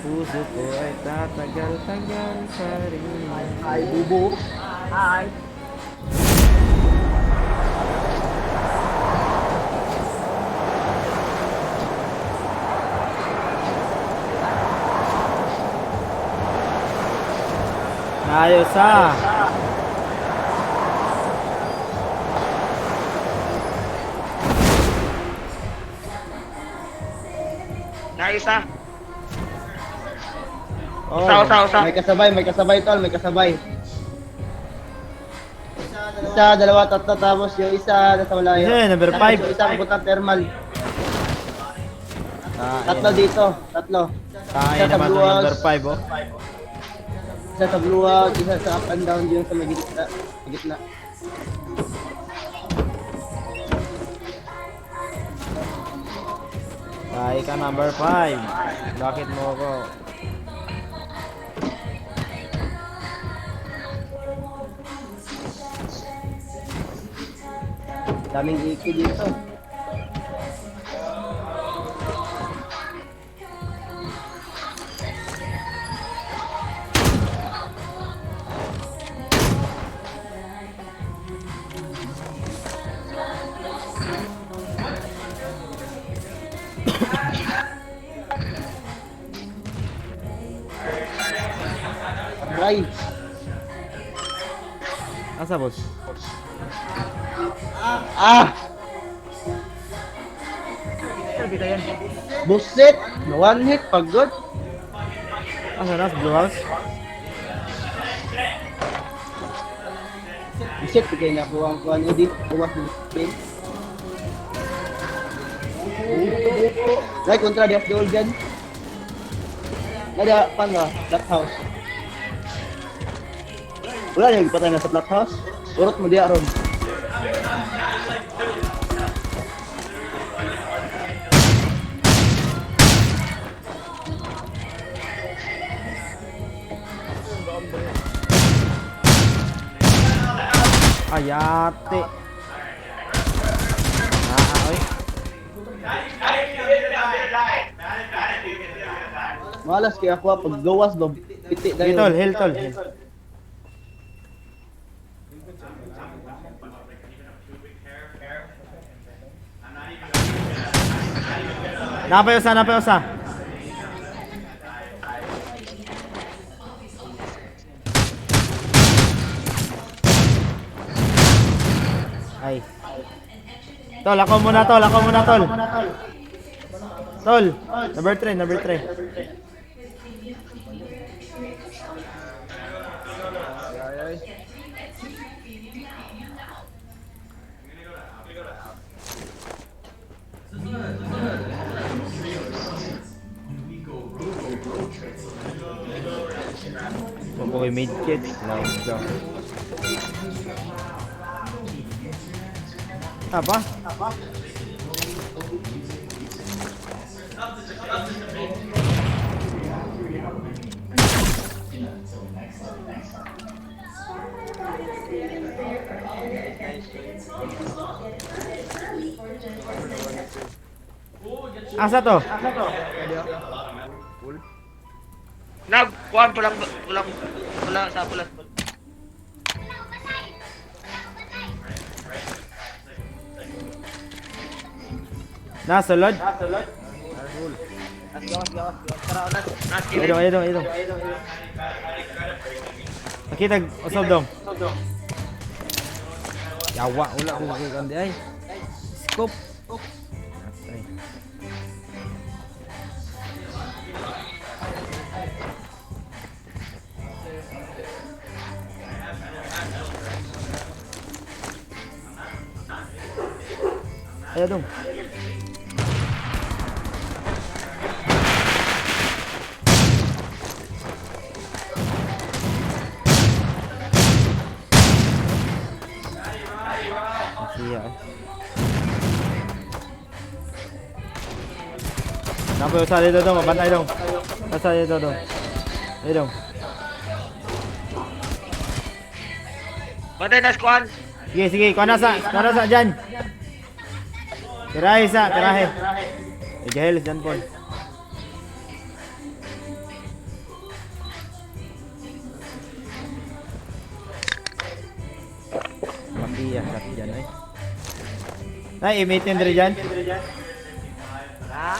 puso ko ay tatagal-tagal pa rin. Ay, bubo. Ay. Ayos ah. Nice ah. Oh, Usa. May kasabay tol, may kasabay. Isa, dalawa, tatlo, tapos yung isa nasa malayo. Isa, number Tapos five. yung isa pupunta thermal. Tatlo yan. dito, tatlo. Tayo Isa sa naman blue itong house. number 5 oh. Isa sa blue house, isa sa up and down dyan sa may gitna. May gitna. Tayo ka number 5. Bakit mo ako? Daming iki dito. Right. Asa boss? Ah! Buset! One hit, pagod. Asa na? Sa blue house? Buset, kaya nakuha ang kuhan edit. Buwas ng spin. Right, kontra di the old gun. Nada, pan ba? Flat house. Wala niya ipatay na sa flat house. Urot mo diya ron. Ayate. Oy. Malas kaya ako pag gawas ba piti dayon. Hiltol, hiltol. Napay usa. Ay. Tol, ako muna tol. Tol, number 3. Mabuhay mid-kit. Let's go. Apa? Asa to? Kuan pulang sa pulas. Nasulod? Gawas. Idong. Nakita usab dong. Yawa ula ko kandi ay. Scope. Ay. Ayo dong. Iya. Nampak usah dia dong, bantai dong. Usah dia dong. Ayo dong. Patay na kuan. Sige, kau nasa dyan. Tirahe. Igahil dyan po. Iyasat dyan eh. Nay, i-mate yun dyan. Ha?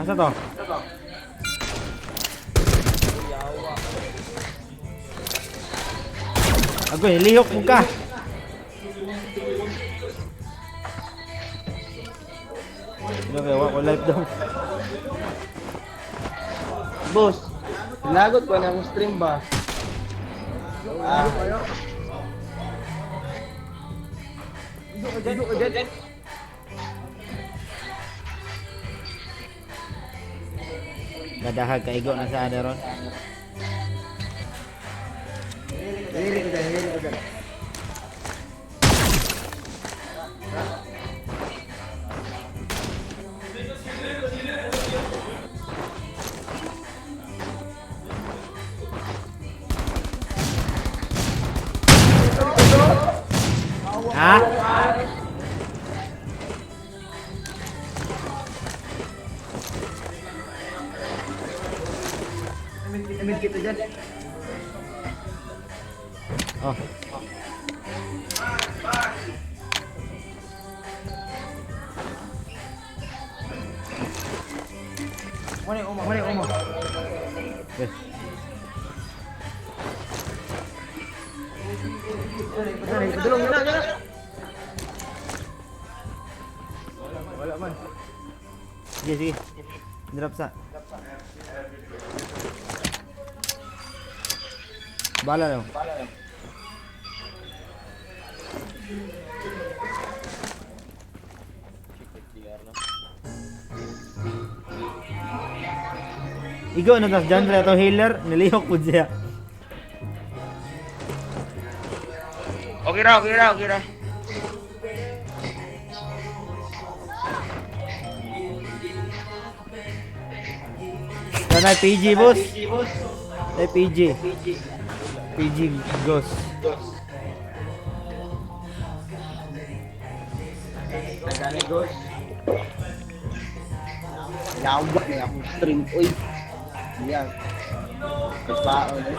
Asa to? Agoy, lihok mo ka. Nagawa ko live daw. Boss, sinagot ko na ang stream ba? Nadahag kaigo na sa ron. Ha? Kita dyan. Oh. Mani, umo. Yes. Padulong na. Wala man. Sige. Drop sa. Bala lang. Ikaw na tas dyan sa healer, nilihok po siya. Okay raw. Yan ay PG boss. Ay PG. PG Ghost. Nagani, boss. Yawa na akong stream. Uy. Yan. Kaspaon eh.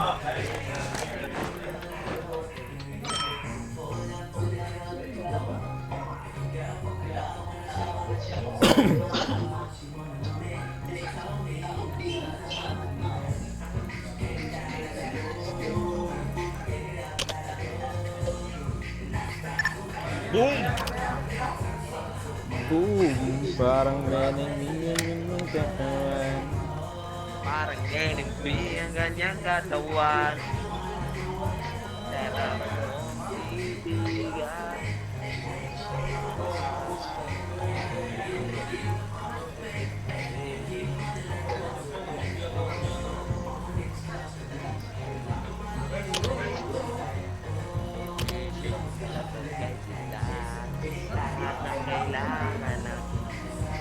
Parang meneng yung katawan. Parang enemy ang ganyang katawan. Sarap mong ibigan.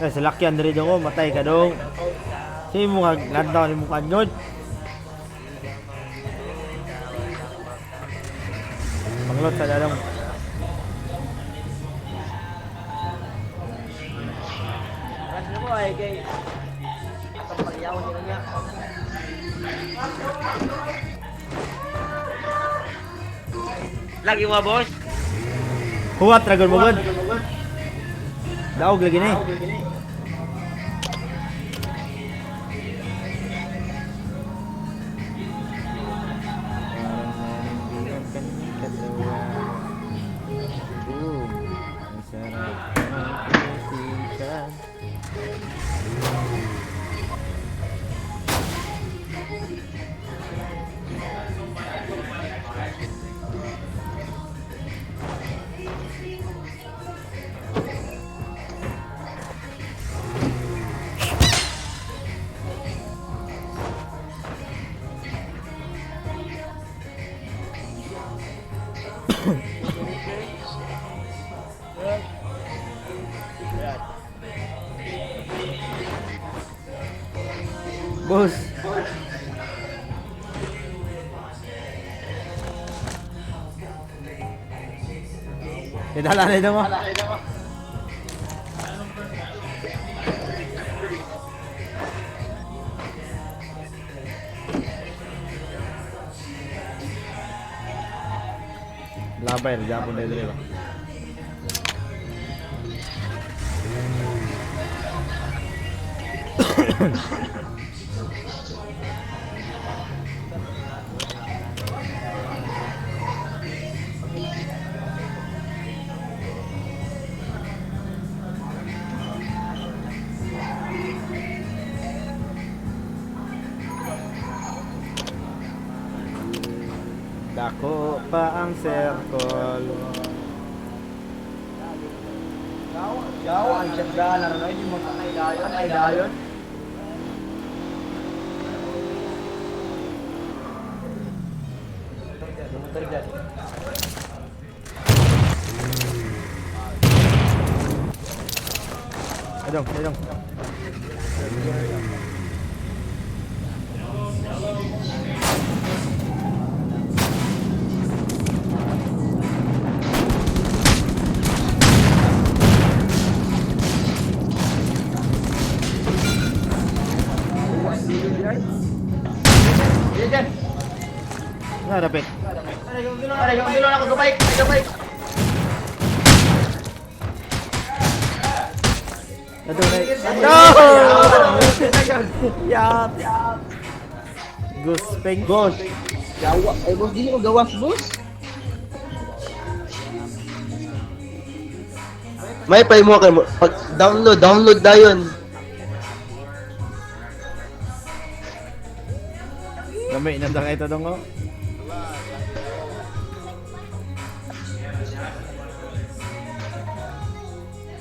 Sa lakyan diri dong matay ka dong. Si mo nga lantaw ni mo kanyod. Panglot sa dalong. Ano mo ay kay atong pagyawon nila niya. Lagi mo boss. Huwat dragon mo gud. Daog lagi ni. Bos. Kedala na ito mo. Nabay, Japon dito rin. Dako pa ang circle. Yawa, ang siyagda, naroon ay, di mo sa ay dayon. Adong, adong. Diyan. Nga, dapit. Aray, yung dilo ako, gabay. Adong na. No! Yap! Guspeng. Boss. Yawa, boss, di mo gawas, boss. May pay mo kayo, pag download na yun. Gamay, nandang ito dong, oh.